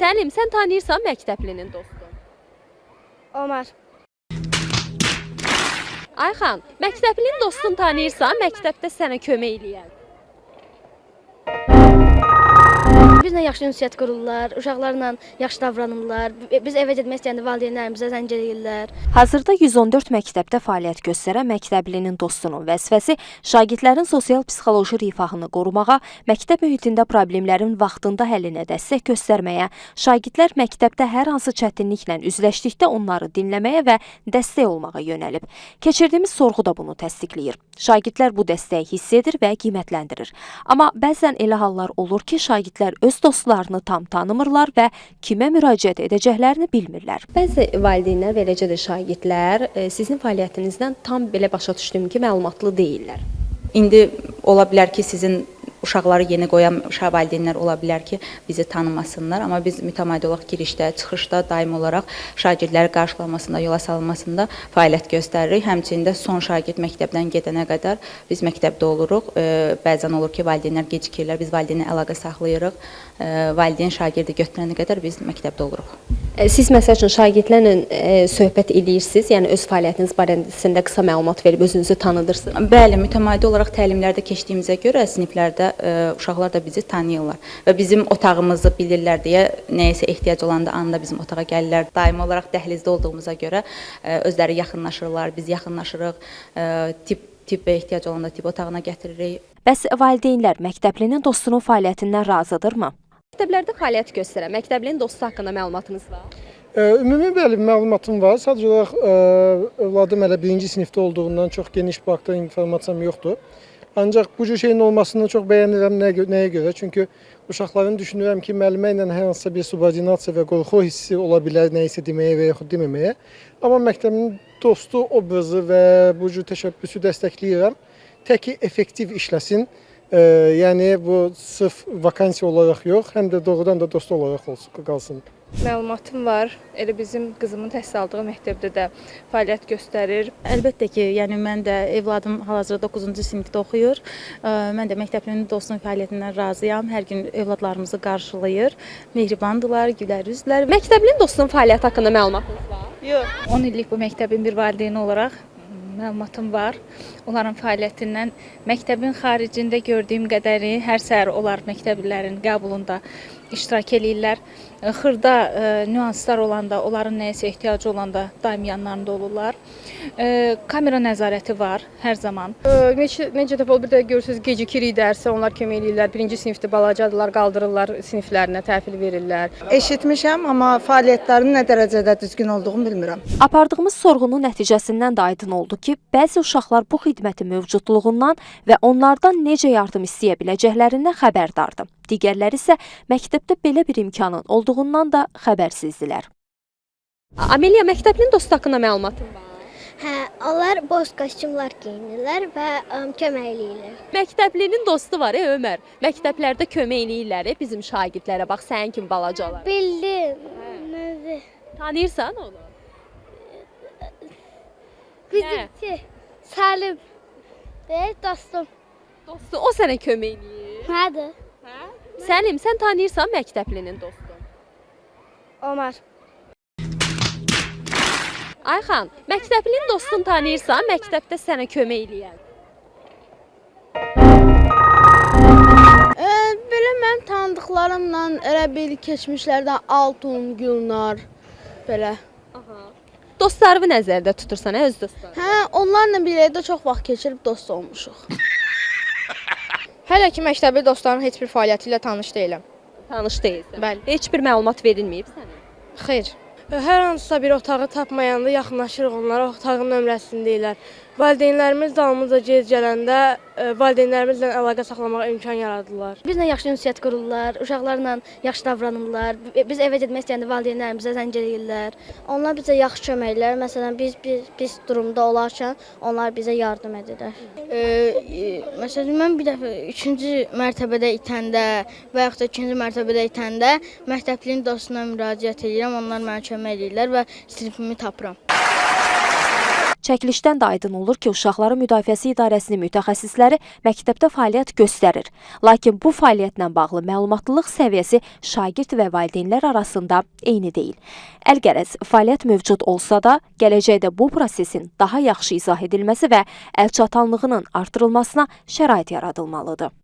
Səlim, sən tanıyırsan məktəblinin dostunu? Ömer. Ayxan, məktəblinin dostunu tanıyırsan, məktəbdə sənə kömək eləyən? Bizlə yaxşı ünsiyyət qururlar, uşaqlarla yaxşı davranırlar. Biz evə getmək istəyəndə valideynlərimizə zəng edirlər. Hazırda 114 məktəbdə fəaliyyət göstərən məktəblinin dostunun vəzifəsi şagirdlərin sosial-psixoloji rifahını qorumağa, məktəb mühitində problemlərin vaxtında həllinə dəstək göstərməyə, şagirdlər məktəbdə hər hansı çətinliklə üzləşdikdə onları dinləməyə və dəstək olmağa yönəlib. Keçirdiyimiz sorğu da bunu təsdiqləyir. Şagirdlər bu dəstəyi hiss edir və qiymətləndirir. Amma bəzən elə hallar olur ki, şagirdlər öz dostlarını tam tanımırlar və kimə müraciət edəcəklərini bilmirlər. Bəzi valideynlər və eləcə də şagirdlər sizin fəaliyyətinizdən tam belə başa düşdüm ki, məlumatlı deyillər. İndi ola bilər ki, sizin uşaqları yeni qoyan valideynlər ola bilər ki, bizi tanımasınlar, amma biz mütəmadi olaraq girişdə, çıxışda daim olaraq şagirdləri qarşılamasında, yola salınmasında fəaliyyət göstəririk. Həmçinin son şagird məktəbdən gedənə qədər biz məktəbdə oluruq. Bəzən olur ki, valideynlər gecikirlər, biz valideynlə əlaqə saxlayırıq. Valideyn şagirdi götürənə qədər biz məktəbdə oluruq. Siz məsəl üçün şagirdlərlə söhbət edirsiniz, yəni öz fəaliyyətiniz barəsində qısa məlumat verib özünüzü tanıdırsınız. Bəli, mütəmadi olaraq təlimlərdə keçdiyimizə görə siniflərdə uşaqlar da bizi tanıyırlar və bizim otağımızı bilirlər deyə nəyəsə ehtiyac olanda anda bizim otağa gəlirlər. Daimi olaraq dəhlizdə olduğumuza görə özləri yaxınlaşırlar, biz yaxınlaşırıq. Tibbə ehtiyac olanda tibb otağına gətiririk. Bəs valideynlər məktəblinin dostunun fəaliyyətindən razıdırmı? Məktəblərdə fəaliyyət göstərən məktəblinin dostu haqqında məlumatınız var? Ümumi bəli məlumatım var. Sadəcə olaraq övladım hələ 1-ci sinifdə olduğundan çox geniş bu haqda informasiyam yoxdur. Ancaq bu cür şeyin olmasını çox bəyənirəm. Nəyə görə? Çünki uşaqların düşünürəm ki, müəllimə ilə hər hansısa bir subordinasiya və qorxu hissi ola bilər, nəyisə deməyə və yaxud deməməyə. Amma məktəbin dostu obrazı və bu cür təşəbbüsü dəstəkləyirəm. Təki effektiv işləsin. Yəni bu sırf vakansiya olaraq yox, həm də doğrudan da dost olaraq qalsın. Məlumatım var. Elə bizim qızımın təhsil aldığı məktəbdə də fəaliyyət göstərir. Əlbəttə ki, yəni mən də övladım hal-hazırda 9-cu sinifdə oxuyur. Mən də məktəblinin dostunun fəaliyyətindən razıyam. Hər gün övladlarımızı qarşılayır. Mehribandılar, gülər üzlər. Məktəblinin dostunun fəaliyyəti haqqında məlumatınız var? Yox. 10 illik bu məktəbin bir valideyni olaraq məlumatım var. Onların fəaliyyətindən məktəbin xaricində gördüyüm qədəri hər səhər onlar məktəblilərin qəbulunda iştirak eləyirlər. Xırda nüanslar olanda, onların nəyəsə ehtiyacı olanda daim yanlarında olurlar. Kamera nəzarəti var hər zaman. Necə dəfə bir də görürsünüz gecikirik dərsə, onlar kömək eləyirlər. 1-ci sinifdə balacadırlar, qaldırırlar siniflərinə, təhvil verirlər. Eşitmişəm, amma fəaliyyətlərinin nə dərəcədə düzgün olduğunu bilmirəm. Apardığımız sorğunun nəticəsindən də aydın oldu ki, bəzi uşaqlar bu xidmətin mövcudluğundan və onlardan necə yardım istəyə biləcəklərindən xəbərdardır. Digərləri isə məktəbdə belə bir imkanın olduğundan da xəbərsizdilər. Ameliya, məktəblinin dostu haqqında məlumatın var? Hə, onlar boz kostyumlar geyinirlər və kömək eləyirlər. Məktəblinin dostu var, Ömər. Məktəblərdə kömək eləyirlər bizim şagirdlərə. Bax, sənin kimi balacalar. Bildim. Nədir? Tanıyırsan onu? Bizimki Səlim. Dostum. Dostu, o sənə kömək eləyir. Nədir? Hə? Səlim, sən tanıyırsan məktəblinin dostunu? Ömer. Ayxan, məktəblinin dostunu tanıyırsan, məktəbdə sənə kömək eləyən? Belə mənim tanıdıqlarımla elə bil keçmişlərdən Altun, Gülnar, belə. Dostlarını nəzərdə tutursan, öz dostlarını? Hə, onlarla bir yerdə çox vaxt keçirib dost olmuşuq. Hələ ki məktəbli dostların heç bir fəaliyyəti ilə tanış deyiləm. Tanış deyilsən. Bəli. Heç bir məlumat verilməyib sənə? Xeyr. Hər hansısa bir otağı tapmayanda yaxınlaşırıq onlara, otağın nömrəsini deyirlər. Valideynlərimiz dalımızca gec gələndə valideynlərimizlə əlaqə saxlamağa imkan yaradırlar. Bizlə yaxşı ünsiyyət qururlar, uşaqlarla yaxşı davranırlar. Biz evə getmək istəyəndə valideynlərimizə zəng edirlər. Onlar bizə yaxşı kömək edirlər. Məsələn, biz durumda olarkən onlar bizə yardım edirlər. Məsələn, mən bir dəfə 3-cü mərtəbədə itəndə və yaxud da 2-ci mərtəbədə itəndə məktəblinin dostuna müraciət edirəm. Onlar mənə kömək edirlər və sinifimi tapıram. Çəkilişdən də aydın olur ki, Uşaqların Müdafiəsi İdarəsinin mütəxəssisləri məktəbdə fəaliyyət göstərir. Lakin bu fəaliyyətlə bağlı məlumatlılıq səviyyəsi şagird və valideynlər arasında eyni deyil. Əlqərəz, fəaliyyət mövcud olsa da, gələcəkdə bu prosesin daha yaxşı izah edilməsi və əlçatanlığının artırılmasına şərait yaradılmalıdır.